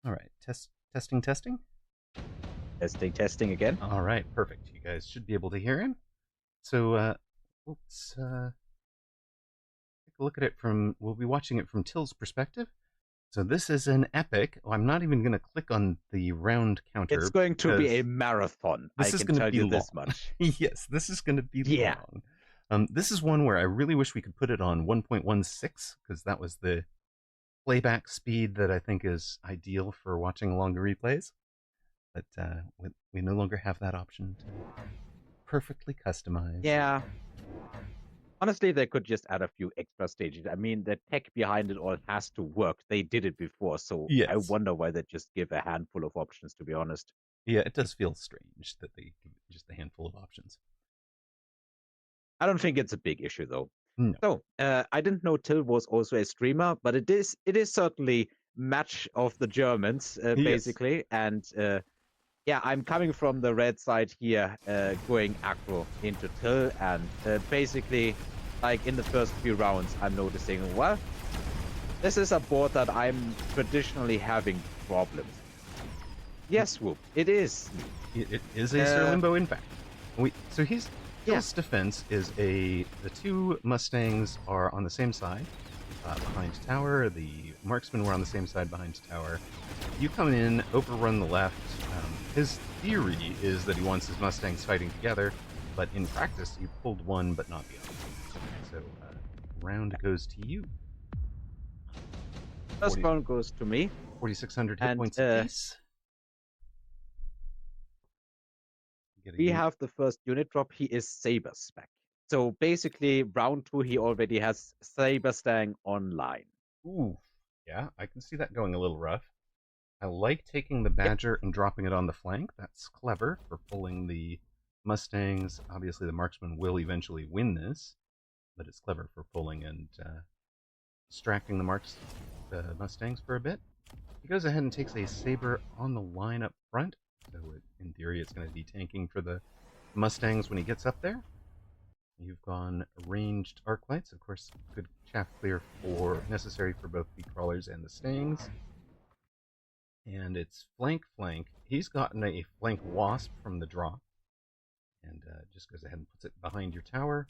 All right, testing. Testing again. All right, perfect. You guys should be able to hear him. So, let's take a look at it from. We'll be watching it from Till's perspective. So this is an epic. Oh, I'm not even going to click on the round counter. It's going to be a marathon. I can tell you this much. Yes, this is going to be Yeah. long. This is one where I really wish we could put it on 1.16 because that was the playback speed that I think is ideal for watching longer replays. But we no longer have that option to perfectly customize. Yeah. Honestly, they could just add a few extra stages. I mean, the tech behind it all has to work. They did it before, so Yes. I wonder why they just give a handful of options, to be honest. Yeah, it does feel strange that they give just a handful of options. I don't think it's a big issue, though. No. So, I didn't know Till was also a streamer, but it is certainly match of the Germans, basically. Yes. And yeah, I'm coming from the red side here, going aggro into Till, and basically, like in the first few rounds, I'm noticing, well, this is a board that I'm traditionally having problems. Yes, Whoop, it is. It is a SirLimbo, in fact. So his defense is the two Mustangs are on the same side behind tower. The marksmen were on the same side behind tower. You come in, overrun the left. His theory is that he wants his Mustangs fighting together, but in practice, you pulled one but not the other. So round goes to you. First round goes to me. 4,600 hit points apiece. We have the first unit drop. He is Saber spec. So basically, round 2, he already has Saber Stang online. Ooh, yeah, I can see that going a little rough. I like taking the Badger and dropping it on the flank. That's clever for pulling the Mustangs. Obviously, the marksman will eventually win this, but it's clever for pulling and distracting the Mustangs for a bit. He goes ahead and takes a Saber on the line up front. So in theory, it's going to be tanking for the Mustangs when he gets up there. You've gone ranged arc lights, of course, good chaff clear necessary for both the crawlers and the Stangs. And it's flank. He's gotten a flank wasp from the drop, and just goes ahead and puts it behind your tower.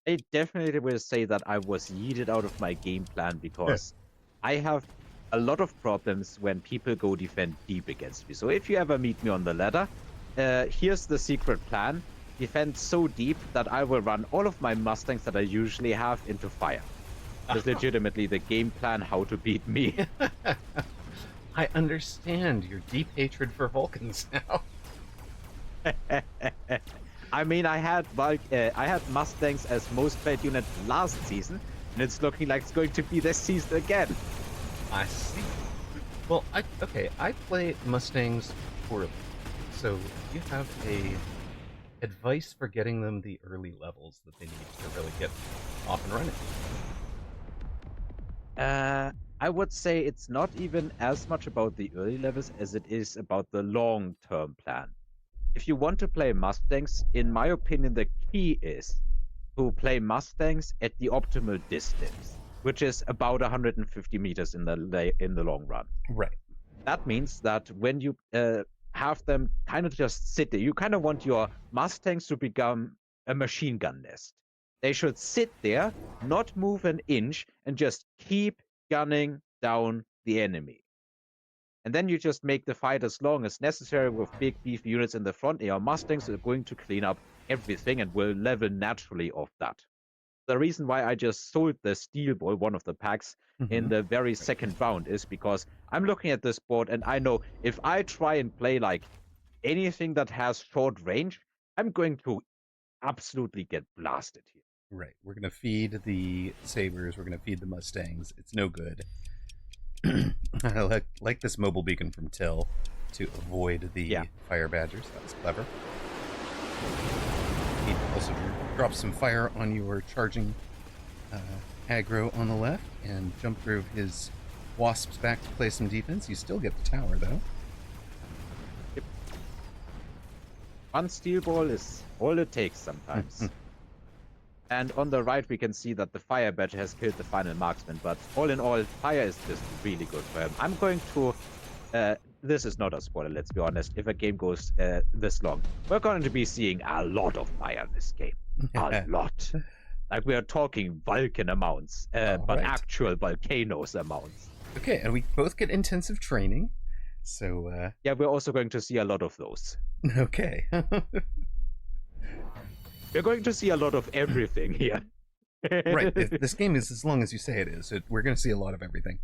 I definitely will say that I was yeeted out of my game plan because I have a lot of problems when people go defend deep against me. So if you ever meet me on the ladder, here's the secret plan. Defend so deep that I will run all of my Mustangs that I usually have into fire. That's legitimately the game plan how to beat me. I understand your deep hatred for Vulcans now. I mean, I had Mustangs as most played unit last season, and it's looking like it's going to be this season again. I see. Well, I play Mustangs poorly, so you have a advice for getting them the early levels that they need to really get off and running. I would say it's not even as much about the early levels as it is about the long-term plan. If you want to play Mustangs, in my opinion, the key is to play Mustangs at the optimal distance, which is about 150 meters in the long run. Right. That means that when you have them kind of just sit there, you kind of want your Mustangs to become a machine gun nest. They should sit there, not move an inch, and just keep gunning down the enemy. And then you just make the fight as long as necessary with big beef units in the front. Your Mustangs are going to clean up everything and will level naturally off that. The reason why I just sold the Steel Ball, one of the packs, in the very second round is because I'm looking at this board and I know if I try and play like anything that has short range, I'm going to absolutely get blasted here. Right. We're going to feed the Sabres. We're going to feed the Mustangs. It's no good. I like this mobile beacon from Till to avoid the fire badgers. That was clever. He also drops some fire on your charging aggro on the left and jump through his wasps back to play some defense. You still get the tower, though. Yep. One Steel Ball is all it takes sometimes. And on the right, we can see that the fire badge has killed the final marksman. But all in all, fire is just really good for him. I'm going to... this is not a spoiler, let's be honest. If a game goes this long, we're going to be seeing a lot of fire in this game. A lot. Like, we are talking Vulcan amounts, but right. actual volcanoes amounts. Okay, and we both get intensive training. So, yeah, we're also going to see a lot of those. Okay. We're going to see a lot of everything here. Right. This game is as long as you say it is. We're going to see a lot of everything.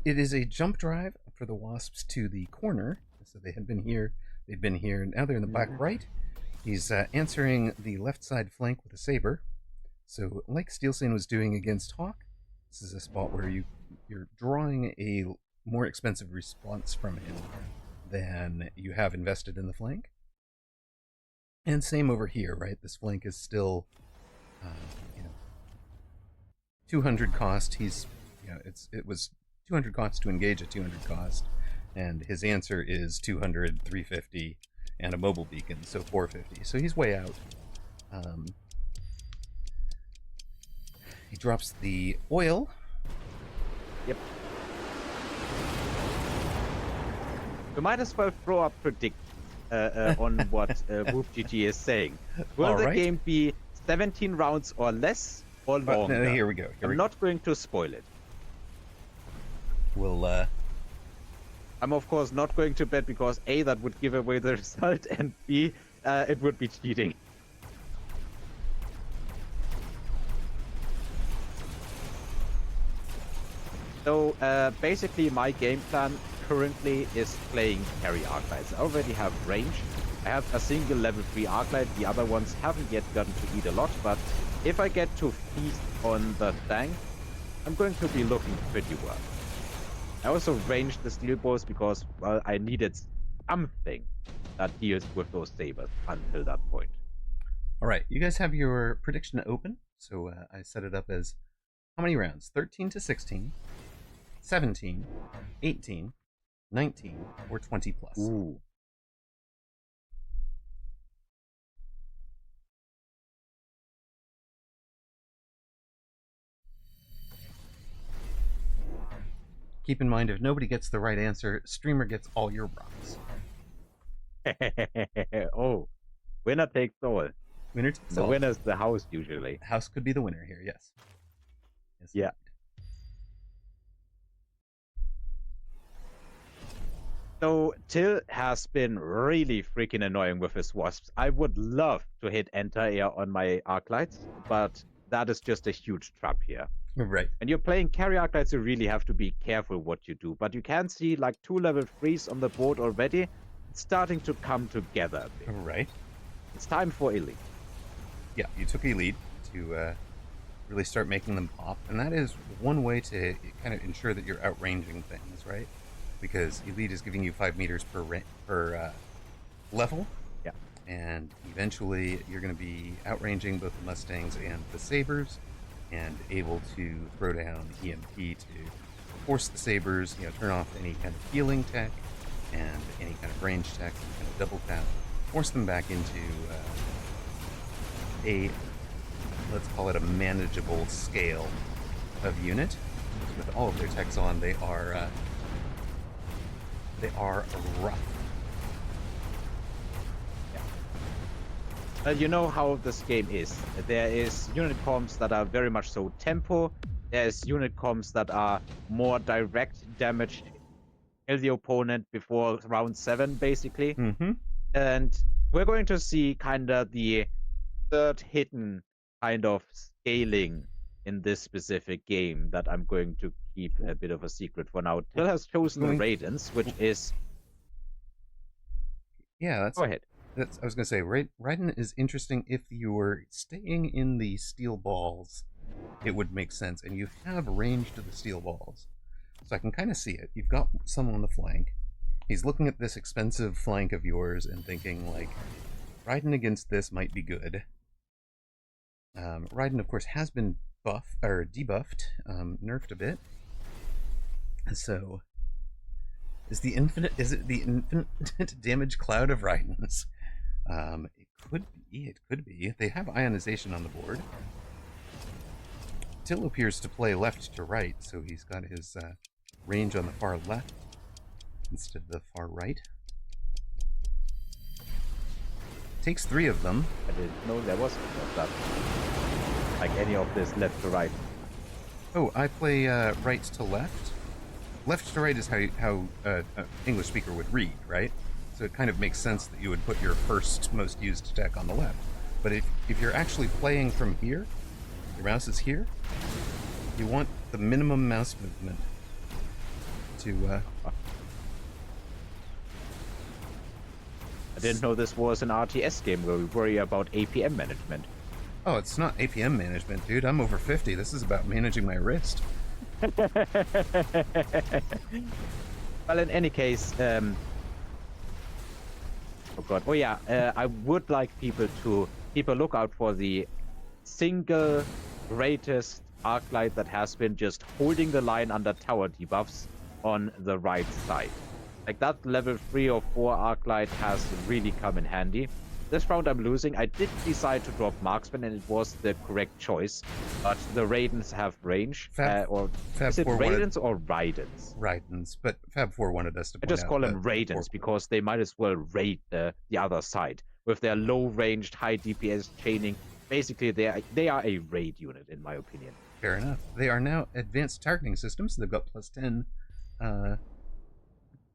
It is a jump drive for the Wasps to the corner. So they had been here. They've been here. Now they're in the back right. He's answering the left side flank with a saber. So like Steelstein was doing against Hawk, this is a spot where you're drawing a more expensive response from him than you have invested in the flank. And same over here, right? This flank is still, 200 cost. He's, it was 200 cost to engage at 200 cost, and his answer is 200, 350, and a mobile beacon, so 450. So he's way out. He drops the oil. Yep. We might as well throw up predict on what WhoopGG is saying. Will the game be 17 rounds or less or longer? No, here we go. I'm not going to spoil it. We'll, I'm of course not going to bet because A, that would give away the result, and B, it would be cheating. So basically my game plan currently is playing carry Arclights. I already have range. I have a single level 3 Arclight. The other ones haven't yet gotten to eat a lot, but if I get to feast on the tank, I'm going to be looking pretty well. I also ranged the steel bows because, well, I needed something that deals with those sabers until that point. All right, you guys have your prediction open. So I set it up as how many rounds? 13 to 16, 17, 18, 19, or 20 plus. Ooh. Keep in mind, if nobody gets the right answer, streamer gets all your rocks. Oh, winner takes all. Winner takes the all. winner's the house usually. House could be the winner here, yes. Yes. Yeah. So Till has been really freaking annoying with his wasps. I would love to hit anti-air on my Arclights, but that is just a huge trap here. Right. And you're playing carry Arclights, you really have to be careful what you do. But you can see like 2 level 3s on the board already. It's starting to come together a bit. Right. It's time for Elite. Yeah, you took Elite to really start making them pop. And that is one way to kind of ensure that you're outranging things, right? Because Elite is giving you 5 meters per level. Yeah. And eventually you're going to be outranging both the Mustangs and the Sabres, and able to throw down EMP to force the Sabres, turn off any kind of healing tech and any kind of range tech, kind of double tap, force them back into let's call it a manageable scale of unit. With all of their techs on, they are rough. You know how this game is. There is unit comps that are very much so tempo. There's unit comps that are more direct damage, kill the opponent before round 7, basically. Mm-hmm. And we're going to see kind of the third hidden kind of scaling in this specific game that I'm going to keep a bit of a secret for now. Till has chosen Raidens, which is... Yeah, that's... Go ahead. I was going to say, Raiden is interesting if you're staying in the steel balls. It would make sense, and you have range to the steel balls. So I can kind of see it. You've got someone on the flank. He's looking at this expensive flank of yours and thinking, like, Raiden against this might be good. Raiden, of course, has been debuffed, nerfed a bit. So, is it the infinite damage cloud of Raidens? It Could be. It could be. They have ionization on the board. Till appears to play left to right, so he's got his range on the far left instead of the far right. Takes 3 of them. I didn't know there was any of that. Like any of this left to right. Oh, I play right to left. Left to right is how English speaker would read, right? So it kind of makes sense that you would put your first most used attack on the left. But if you're actually playing from here, your mouse is here, you want the minimum mouse movement to... I didn't know this was an RTS game where we worry about APM management. Oh, it's not APM management, dude. I'm over 50. This is about managing my wrist. Well, in any case, oh god, oh yeah, I would like people to keep a lookout for the single greatest Arclight that has been just holding the line under tower debuffs on the right side. Like that level 3 or 4 Arclight has really come in handy. This round I'm losing. I did decide to drop Marksman and it was the correct choice. But the Raidens have range. Or Fab is it 4 Raidens or Raidens? Raidens, but Fab 4 wanted us to point I just out call them that Raidens because they might as well raid the other side. With their low-ranged, high DPS chaining, basically they are a raid unit in my opinion. Fair enough. They are now advanced targeting systems. So they've got +10